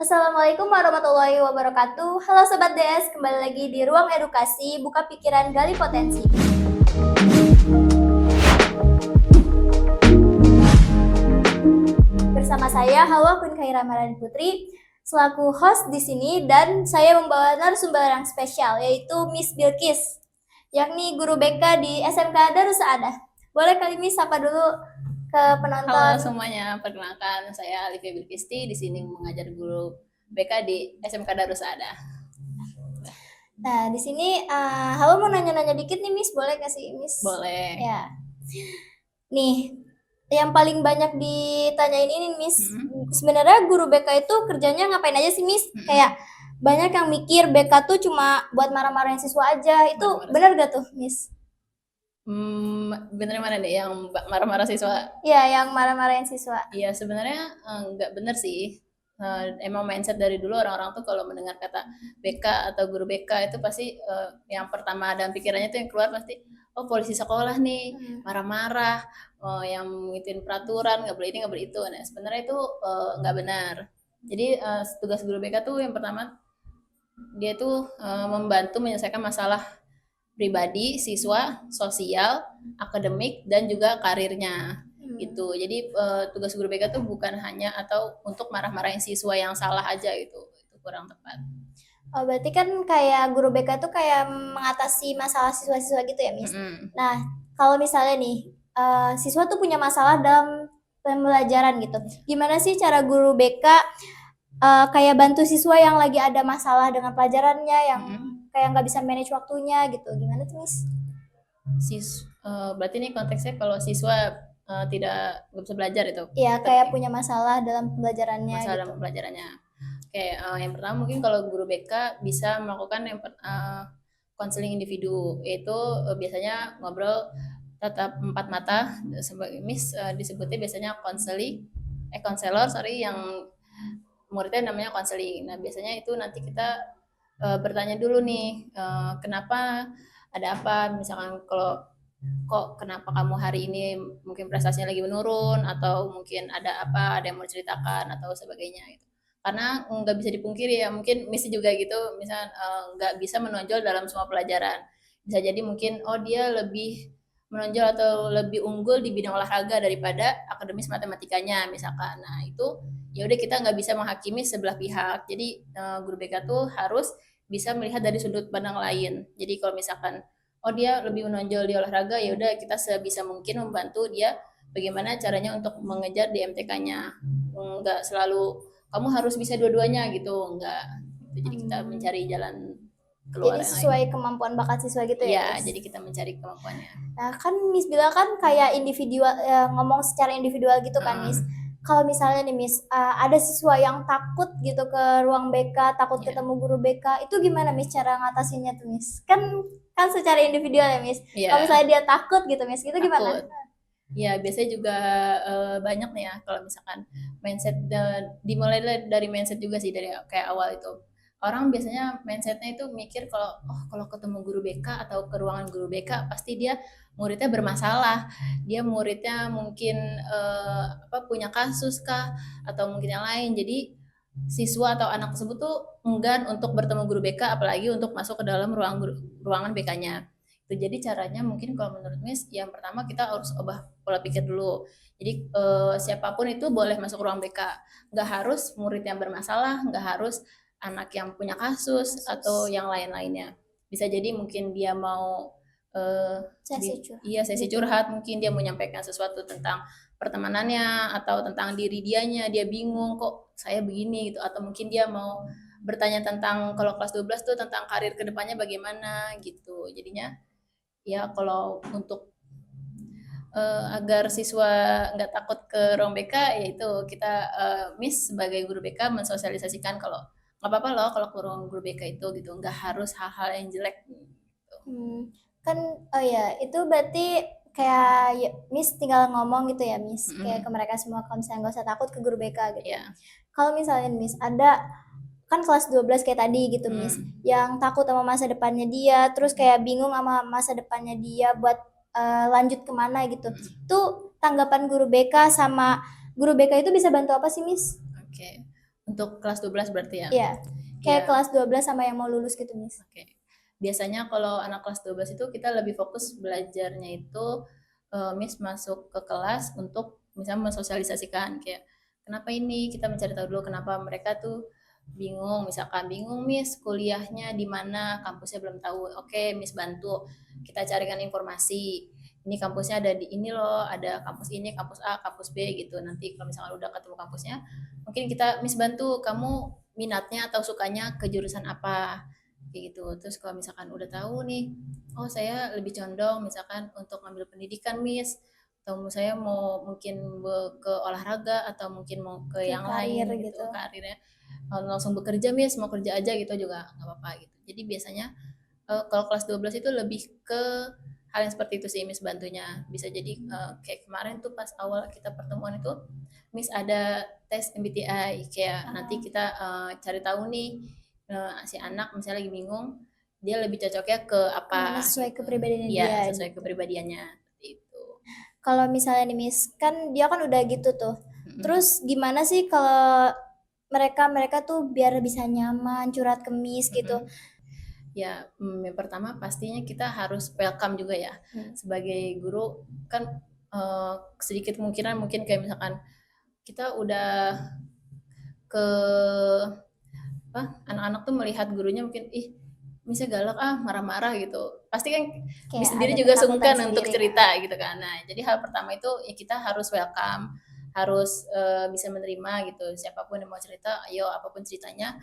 Assalamualaikum warahmatullahi wabarakatuh. Halo Sobat DS, kembali lagi di Ruang Edukasi, buka pikiran, gali potensi. Bersama saya Hawa Queen Khaira Marani Putri, selaku host di sini, dan saya membawa narasumber yang spesial, yaitu Miss Bilkis, yakni guru BK di SMK Darus Saadah. Boleh kali Miss sapa dulu ke penonton. Halo semuanya, perkenalkan saya Alifia Bilkisti, di sini mengajar guru BK di SMK Darus Saadah. Nah, di sini Hawa mau nanya-nanya dikit nih Miss, boleh kasih Miss? Boleh. Ya. Nih, yang paling banyak ditanyain ini Miss, sebenarnya guru BK itu kerjanya ngapain aja sih Miss? Kayak banyak yang mikir BK tuh cuma buat marah-marahin siswa aja, itu benar gak tuh Miss? Bener mana nih yang marah-marah siswa? Iya, yang marah-marahin siswa. Iya, sebenarnya nggak bener sih. Emang mindset dari dulu orang-orang tuh kalau mendengar kata BK atau guru BK itu pasti yang pertama dalam pikirannya tuh yang keluar pasti, oh polisi sekolah nih, marah-marah, yang ngikutin peraturan, nggak boleh ini, nggak boleh itu. Nah, sebenarnya itu nggak benar. Jadi tugas guru BK tuh yang pertama dia tuh membantu menyelesaikan masalah pribadi siswa, sosial, akademik, dan juga karirnya gitu. Jadi tugas guru BK tuh bukan hanya atau untuk marah-marahin siswa yang salah aja itu kurang tepat. Oh, berarti kan kayak guru BK tuh kayak mengatasi masalah siswa-siswa gitu ya Miss? Nah, kalau misalnya nih siswa tuh punya masalah dalam pembelajaran gitu, gimana sih cara guru BK kayak bantu siswa yang lagi ada masalah dengan pelajarannya, yang kayak nggak bisa manage waktunya gitu, gimana tuh Miss? Berarti ini konteksnya kalau siswa tidak bisa belajar itu? Iya, kayak punya masalah dalam pembelajarannya. Masalah dalam pembelajarannya. Oke, yang pertama mungkin kalau guru BK bisa melakukan yang konseling individu, yaitu biasanya ngobrol tatap empat mata, sebagai Miss disebutnya biasanya konselor, yang muridnya namanya konseling. Nah, biasanya itu nanti kita bertanya dulu nih, kenapa, ada apa, misalkan kalau kok kenapa kamu hari ini mungkin prestasinya lagi menurun, atau mungkin ada apa, ada yang mau ceritakan atau sebagainya gitu. Karena nggak bisa dipungkiri ya, mungkin misi juga gitu, misalnya nggak bisa menonjol dalam semua pelajaran. Bisa jadi mungkin dia lebih menonjol atau lebih unggul di bidang olahraga daripada akademis matematikanya misalkan. Nah itu ya udah, kita nggak bisa menghakimi sebelah pihak. Jadi guru BK tuh harus bisa melihat dari sudut pandang lain. Jadi kalau misalkan dia lebih menonjol di olahraga, ya udah kita sebisa mungkin membantu dia bagaimana caranya untuk mengejar di MTK-nya. Enggak selalu kamu harus bisa dua-duanya gitu, enggak. Jadi kita mencari jalan keluar. Jadi sesuai kemampuan bakat siswa gitu ya? Iya, jadi kita mencari kemampuannya. Nah, kan Miss bilang kan kayak individual, ngomong secara individual gitu kan Miss. Kalau misalnya nih Miss, ada siswa yang takut gitu ke ruang BK, takut ketemu guru BK, itu gimana Miss cara ngatasinnya tuh Miss? Kan secara individual ya Miss. Kalau misalnya dia takut gitu Miss, itu gimana? Ya, biasanya juga banyak nih ya, kalau misalkan mindset, dimulai dari mindset juga sih, dari kayak awal itu. Orang biasanya mindsetnya itu mikir kalau ketemu guru BK atau ke ruangan guru BK pasti dia muridnya bermasalah, dia muridnya mungkin punya kasus kah atau mungkin yang lain. Jadi siswa atau anak tersebut tuh enggan untuk bertemu guru BK, apalagi untuk masuk ke dalam ruangan BK-nya. Jadi caranya mungkin kalau menurut Miss, yang pertama kita harus ubah pola pikir dulu. Jadi siapapun itu boleh masuk ruang BK, nggak harus murid yang bermasalah, nggak harus anak yang punya kasus atau yang lain-lainnya. Bisa jadi mungkin dia mau sesi curhat, mungkin dia menyampaikan sesuatu tentang pertemanannya atau tentang diri dianya, dia bingung kok saya begini gitu, atau mungkin dia mau bertanya tentang kalau kelas 12 tuh tentang karir kedepannya bagaimana gitu. Jadinya ya kalau untuk agar siswa nggak takut ke ruang BK, yaitu kita Miss sebagai guru BK mensosialisasikan kalau nggak apa-apa loh kalau ke ruang guru BK itu gitu, nggak harus hal-hal yang jelek gitu. Kan itu berarti kayak Miss tinggal ngomong gitu ya Miss, kayak ke mereka semua kalau misalnya nggak usah takut ke guru BK gitu. Kalau misalnya Miss ada kan kelas 12 kayak tadi gitu Miss, yang takut sama masa depannya dia, terus kayak bingung sama masa depannya dia buat lanjut kemana gitu. Itu tanggapan guru BK sama guru BK itu bisa bantu apa sih Miss? Oke. Untuk kelas 12 berarti ya? Iya, kayak Ya, kelas 12 sama yang mau lulus gitu, Miss. oke. Biasanya kalau anak kelas 12 itu kita lebih fokus belajarnya itu Miss masuk ke kelas untuk misalnya mensosialisasikan kayak kenapa ini kita mencari tahu dulu kenapa mereka tuh bingung, misalkan bingung Miss kuliahnya di mana, kampusnya belum tahu. Oke, Miss bantu kita carikan informasi. Ini kampusnya ada di ini loh, ada kampus ini, kampus A, kampus B gitu. Nanti kalau misalkan udah ketemu kampusnya, mungkin kita Miss bantu kamu minatnya atau sukanya ke jurusan apa kayak gitu. Terus kalau misalkan udah tahu nih, oh saya lebih condong misalkan untuk ngambil pendidikan Miss, atau saya mau mungkin ke olahraga atau mungkin mau ke Ke yang karir lain gitu gitu. karirnya langsung bekerja Miss, mau kerja aja gitu juga nggak apa-apa gitu. Jadi biasanya kalau kelas 12 itu lebih ke hal yang seperti itu sih Miss bantunya. Bisa jadi kayak kemarin tuh pas awal kita pertemuan itu Miss ada tes MBTI kayak nanti kita cari tahu nih si anak misalnya lagi bingung dia lebih cocoknya ke Kemana apa sesuai gitu. kepribadiannya dia Iya, sesuai gitu. kepribadiannya itu. Kalau misalnya nih Miss, kan dia kan udah gitu tuh. Mm-mm. Terus gimana sih kalau mereka tuh biar bisa nyaman curhat ke Miss gitu? Mm-mm. Ya, yang pertama pastinya kita harus welcome juga ya. Sebagai guru kan sedikit kemungkinan mungkin kayak misalkan kita udah ke apa anak-anak tuh melihat gurunya mungkin ih misalnya galak marah-marah gitu pasti kan Miss Kayak sendiri ada juga ketakutan sungkan untuk sendiri kan. cerita gitu kan. Nah jadi hal pertama itu ya kita harus welcome, harus bisa menerima gitu siapapun yang mau cerita ayo apapun ceritanya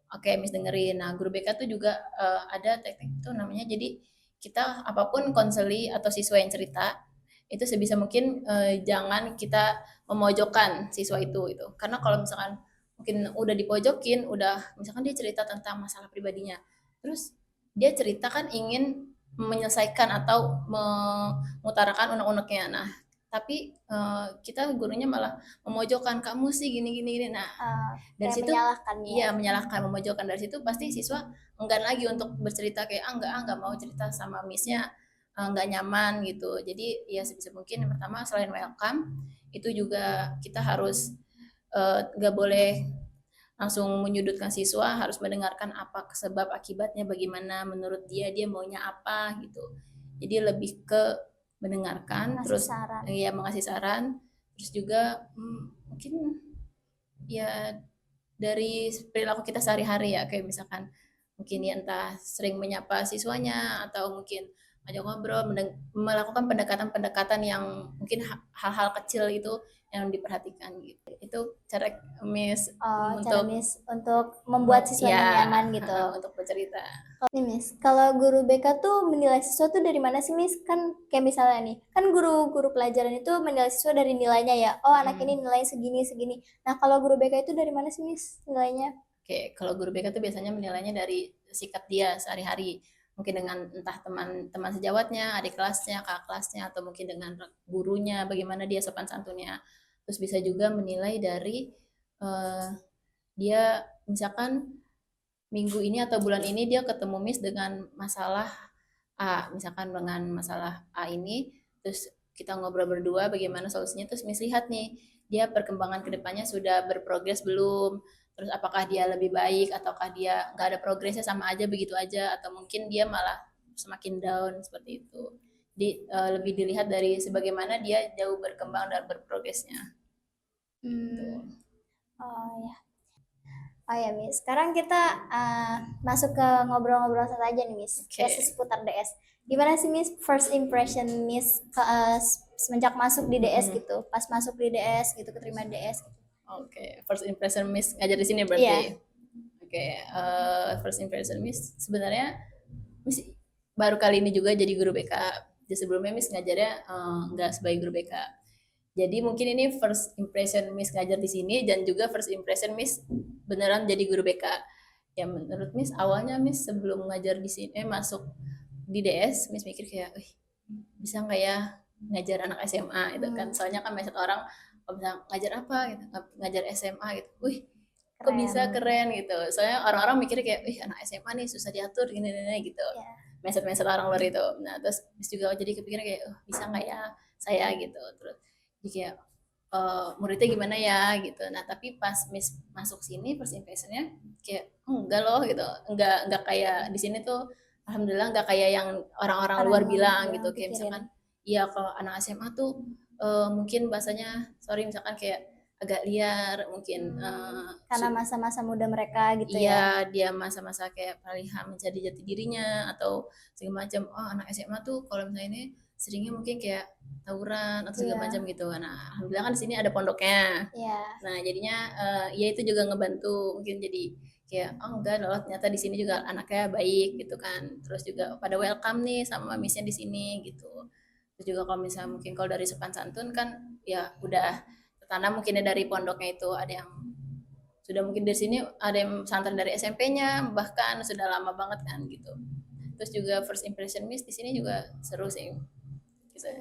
oke Miss dengerin. Nah guru BK tuh juga ada teknik itu namanya jadi kita apapun konseli atau siswa yang cerita itu sebisa mungkin jangan kita memojokkan siswa itu karena kalau misalkan mungkin udah dipojokin udah misalkan dia cerita tentang masalah pribadinya terus dia cerita kan ingin menyelesaikan atau mengutarakan unek-uneknya nah tapi kita gurunya malah memojokkan kamu sih gini gini gini nah dari Kayak situ menyalahkan ya. iya menyalahkan memojokkan dari situ pasti siswa enggan lagi untuk bercerita kayak enggak mau cerita sama missnya nggak nyaman gitu jadi ya sebisa mungkin yang pertama selain welcome itu juga kita harus nggak boleh langsung menyudutkan siswa harus mendengarkan apa sebab akibatnya bagaimana menurut dia maunya apa gitu jadi lebih ke mendengarkan Ngasih terus saran. ya mengasih saran terus juga mungkin ya dari perilaku kita sehari-hari ya kayak misalkan mungkin ya entah sering menyapa siswanya atau mungkin ngajak ngobrol melakukan pendekatan-pendekatan yang mungkin hal-hal kecil itu yang diperhatikan gitu itu cara Miss Cara untuk Miss untuk membuat siswanya ya nyaman gitu. untuk bercerita. Nih Miss, kalau guru BK tuh menilai siswa tuh dari mana sih Miss? Kan kayak misalnya nih, kan guru-guru pelajaran itu menilai siswa dari nilainya ya. Oh anak ini nilainya segini segini. Nah kalau guru BK itu dari mana sih Miss nilainya? Oke, kalau guru BK tuh biasanya menilainya dari sikap dia sehari-hari. Mungkin dengan entah teman-teman sejawatnya, adik kelasnya, kakak kelasnya, atau mungkin dengan gurunya, bagaimana dia sopan santunnya. Terus bisa juga menilai dari uh, dia misalkan minggu ini atau bulan ini dia ketemu Miss dengan masalah A, misalkan dengan masalah A ini, terus kita ngobrol berdua bagaimana solusinya, terus Miss lihat nih, dia perkembangan kedepannya sudah berprogres belum, terus apakah dia lebih baik, ataukah dia nggak ada progresnya sama aja begitu aja, atau mungkin dia malah semakin down seperti itu. Jadi lebih dilihat dari sebagaimana dia jauh berkembang dan berprogresnya. Hmm, oh ya. Oh ya Miss, sekarang kita masuk ke ngobrol-ngobrol santai aja nih Miss, kayak Oke. seputar DS. Gimana sih Miss first impression Miss semenjak masuk di DS gitu, pas masuk di DS gitu, keterima DS gitu. Oke, first impression Miss ngajar di sini Iya. berarti. Oke, first impression Miss sebenarnya Miss baru kali ini juga jadi guru BK. Jadi sebelumnya Miss ngajarnya nggak sebagai guru BK. Jadi mungkin ini first impression Miss ngajar di sini dan juga first impression Miss beneran jadi guru BK. Ya menurut Miss awalnya Miss sebelum ngajar di sini masuk di DS Miss mikir kayak, wih bisa nggak ya ngajar anak SMA itu kan? Soalnya kan banyak orang kalau bisa ngajar apa gitu, ngajar SMA gitu. Wih kok bisa keren gitu. Soalnya orang-orang mikirnya kayak, wih anak SMA nih susah diatur gini-gini gitu. Yeah. Mindset-mindset orang luar itu. Nah terus Miss juga jadi kepikiran kayak, oh, bisa nggak ya saya gitu. Terus jadi kayak muridnya gimana ya gitu. Nah tapi pas Miss masuk sini first impressionnya kayak enggak loh gitu, enggak kayak di sini tuh alhamdulillah enggak kayak yang orang-orang luar bilang gitu. Kayak misalkan iya kalau anak SMA tuh mungkin bahasanya sorry misalkan kayak agak liar mungkin karena masa-masa muda mereka gitu ya. iya dia masa-masa kayak peralihan mencari jati dirinya atau segala macam. Oh anak SMA tuh kalau misalnya ini seringnya mungkin kayak tawuran atau segala Iya. macam gitu. Nah alhamdulillah kan di sini ada pondoknya. Iya. Nah jadinya ya itu juga ngebantu mungkin jadi kayak oh enggak loh ternyata di sini juga anaknya baik gitu kan. Terus juga pada welcome nih sama missnya di sini gitu. Terus juga kalau misalnya mungkin kalau dari sopan santun kan ya udah tertanam mungkinnya dari pondoknya itu ada yang sudah mungkin dari sini ada yang pesantren dari SMP-nya bahkan sudah lama banget kan gitu. Terus juga first impression Miss di sini juga seru sih gitu.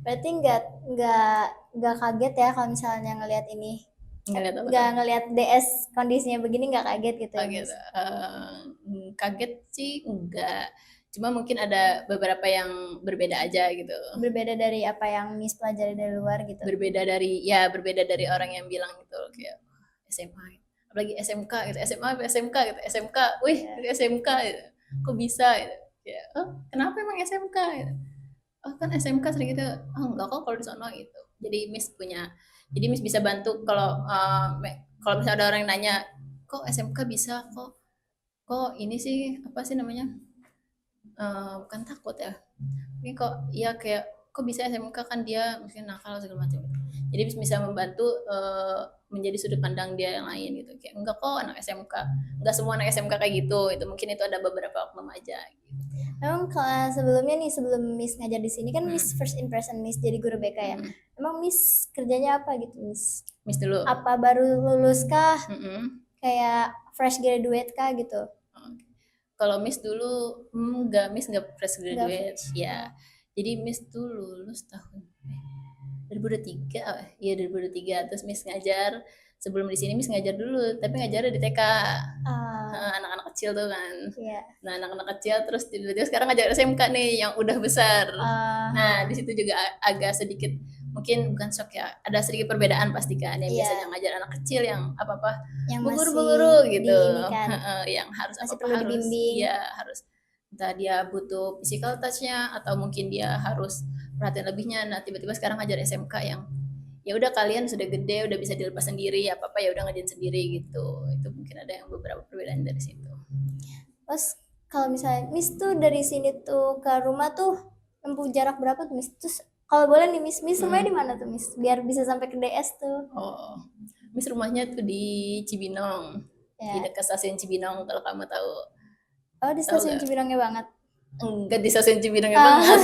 Berarti nggak kaget ya kalau misalnya ngelihat ini, nggak ngelihat DS kondisinya begini nggak kaget gitu ya, kaget. Miss? Kaget sih enggak, cuma mungkin ada beberapa yang berbeda aja gitu. Berbeda dari apa yang Miss pelajari dari luar gitu. Berbeda dari orang yang bilang gitu kayak SMA apalagi SMK gitu, SMA SMK gitu, SMK wih SMK gitu. Kok bisa gitu ya, oh kenapa emang SMK gitu. Oh kan SMK sering gitu, oh enggak kok kalau di sana gitu. Jadi Miss bisa bantu kalau misalnya ada orang yang nanya kok SMK bisa, kok ini sih apa sih namanya, bukan takut ya, ini kok ya kayak kok bisa SMK kan dia mungkin nakal segala macam. Jadi bisa membantu menjadi sudut pandang dia yang lain gitu. Kayak enggak kok anak SMK, enggak semua anak SMK kayak gitu. Itu mungkin itu ada beberapa oknum aja. Gitu. Emang kalau sebelumnya nih sebelum Miss ngajar di sini kan Miss first impression Miss jadi guru BK ya. Emang Miss kerjanya apa gitu Miss? Miss dulu. Apa baru lulus kah? Kayak fresh graduate kah gitu? Kalau Miss dulu enggak, Miss enggak fresh graduate ya. Jadi Miss tuh lulus tahun 2023 ya 2023 terus Miss ngajar sebelum di sini Miss ngajar dulu tapi ngajarnya di TK anak-anak kecil tuh kan. Nah anak-anak kecil terus tiba-tiba sekarang ngajar SMK nih yang udah besar. Nah di situ juga agak sedikit mungkin bukan shock ya, ada sedikit perbedaan pasti kan yang biasanya ngajar anak kecil yang apa-apa guru-guru gitu yang harus masih apa-apa perlu harus dibimbing. ya harus entah dia butuh physical touch-nya atau mungkin dia harus perhatian lebihnya. Nah tiba-tiba sekarang ngajar SMK yang ya udah kalian sudah gede udah bisa dilepas sendiri apa ya udah ngajarin sendiri gitu. Itu mungkin ada yang beberapa perbedaan dari situ. Terus kalau misalnya Miss tuh dari sini tuh ke rumah tuh tempuh jarak berapa tuh Miss? Terus kalau boleh nih Miss rumahnya di mana tuh Miss biar bisa sampai ke DS tuh? Oh Miss rumahnya tuh di Cibinong di dekat stasiun Cibinong kalau kamu tahu. Oh di stasiun Cibinongnya banget? Enggak di stasiun Cibinongnya banget.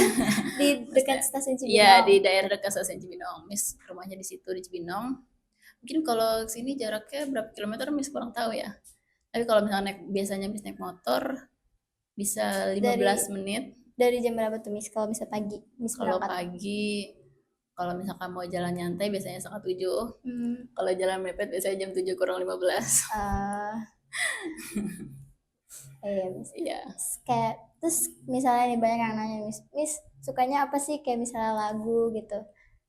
Di dekat stasiun Cibinong? Iya di daerah dekat stasiun Cibinong. Miss rumahnya di situ di Cibinong. Mungkin kalau sini jaraknya berapa kilometer Miss kurang tahu ya. Tapi kalau misalnya biasanya Miss naik motor bisa 15 menit. Dari jam berapa tuh Miss kalau bisa pagi Miss kalau berangkat? Pagi kalau misalkan mau jalan nyantai biasanya 6:30. Kalau jalan mepet biasanya jam 7 kurang 15. Iya Miss. Iya. Kayak terus misalnya nih banyak yang nanya Miss sukanya apa sih kayak misalnya lagu gitu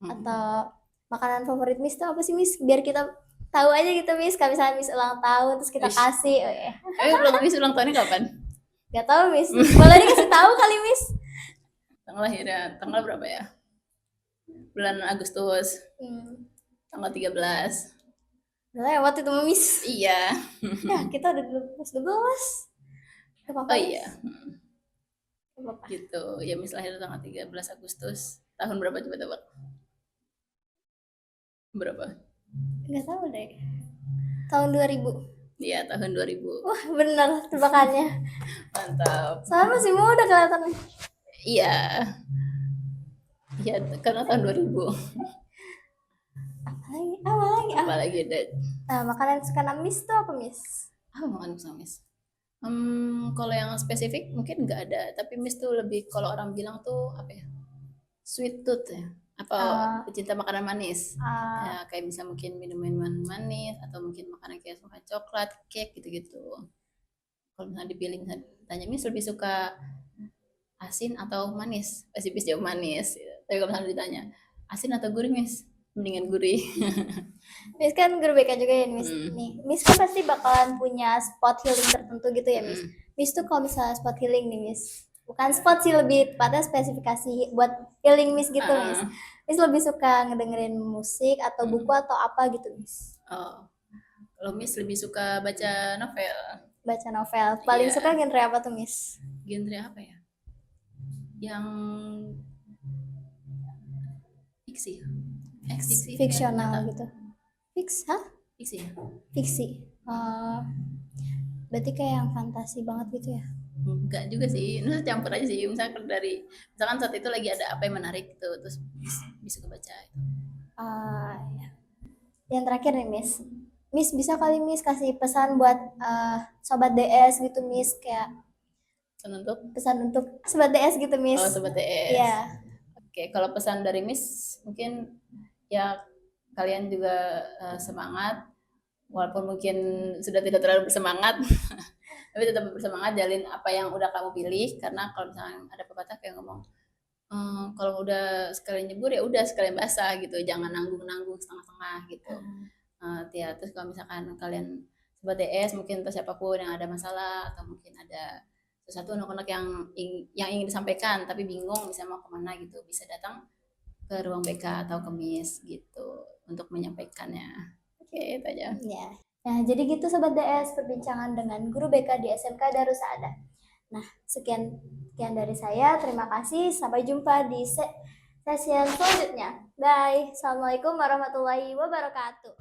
atau makanan favorit Miss tuh apa sih Miss biar kita tahu aja gitu Miss kalau misalnya Miss ulang tahun terus kita kasih. Miss ulang tahunnya kapan? Gak tahu Miss, boleh dikasih tahu kali Miss. Tanggal lahirnya tanggal berapa ya? Bulan Agustus. Tanggal 13. Lewat itu Miss. Iya. Ya kita udah 12. Oh iya. Gitu. Ya Miss lahir tanggal 13 Agustus. Tahun berapa coba tebak? Berapa? Gak tahu deh. Tahun 2000. Iya, tahun 2000. Wah, benar tebakannya. Mantap. Sama masih muda kelihatannya. Iya. Iya, karena tahun 2000. Apalagi deh. Nah, makanan kesukaan Miss tuh apa Miss? Apa makanan kesukaan Miss? Kalau yang spesifik mungkin nggak ada, tapi Miss tuh lebih kalau orang bilang tuh apa ya? Sweet tooth ya. Apa pecinta makanan manis. Ya, kayak bisa mungkin minuman manis atau mungkin makanan kayak suka coklat, cake gitu-gitu. Kalau misalnya dipilih tanya Miss lebih suka asin atau manis? Pasti Miss jawab manis. Tapi kalau misalnya ditanya asin atau gurih Miss? mendingan gurih. Miss kan guru BK juga ya Miss. Mm. Nih, Miss kan pasti bakalan punya spot healing tertentu gitu ya Miss. Mm. Miss tuh kalau misalnya spot healing nih Miss, bukan spot sih, lebih pada spesifikasi buat healing Miss gitu Miss. Miss lebih suka ngedengerin musik atau buku atau apa gitu Miss? Oh, kalau Miss lebih suka baca novel. Baca novel. Paling Iya. suka genre apa tuh Miss? Genre apa ya? Yang fiksi. Fiksi. Fiksional gitu. Hah? Fiksi ya? Fiksi. Berarti kayak yang fantasi banget gitu ya? Enggak juga sih, itu campur aja sih. Misalkan saat itu lagi ada apa yang menarik tuh, terus bisa kebaca. Ya. Yang terakhir nih Miss. Miss bisa kali Miss kasih pesan buat sobat DS gitu Miss, kayak pesan untuk sobat DS gitu Miss. Oh, sobat DS. Iya. Oke, kalau pesan dari Miss mungkin ya kalian juga semangat, walaupun mungkin sudah tidak terlalu bersemangat, tapi tetap bersemangat, jalin apa yang udah kamu pilih. Karena kalau misalnya ada pepatah kayak ngomong, kalau udah sekalian nyebur ya udah sekalian basah gitu, jangan nanggung setengah-setengah gitu. Ya, terus kalau misalkan kalian sobat DS mungkin atau siapapun yang ada masalah atau mungkin ada sesuatu unek-unek yang ingin disampaikan tapi bingung misalnya mau kemana gitu, bisa datang ke ruang BK atau ke Miss gitu untuk menyampaikannya. Oke, itu aja. Ya. Nah, jadi gitu sobat DS perbincangan dengan guru BK di SMK Darussaada. Nah, sekian dari saya. Terima kasih. Sampai jumpa di sesi selanjutnya. Bye. Assalamualaikum warahmatullahi wabarakatuh.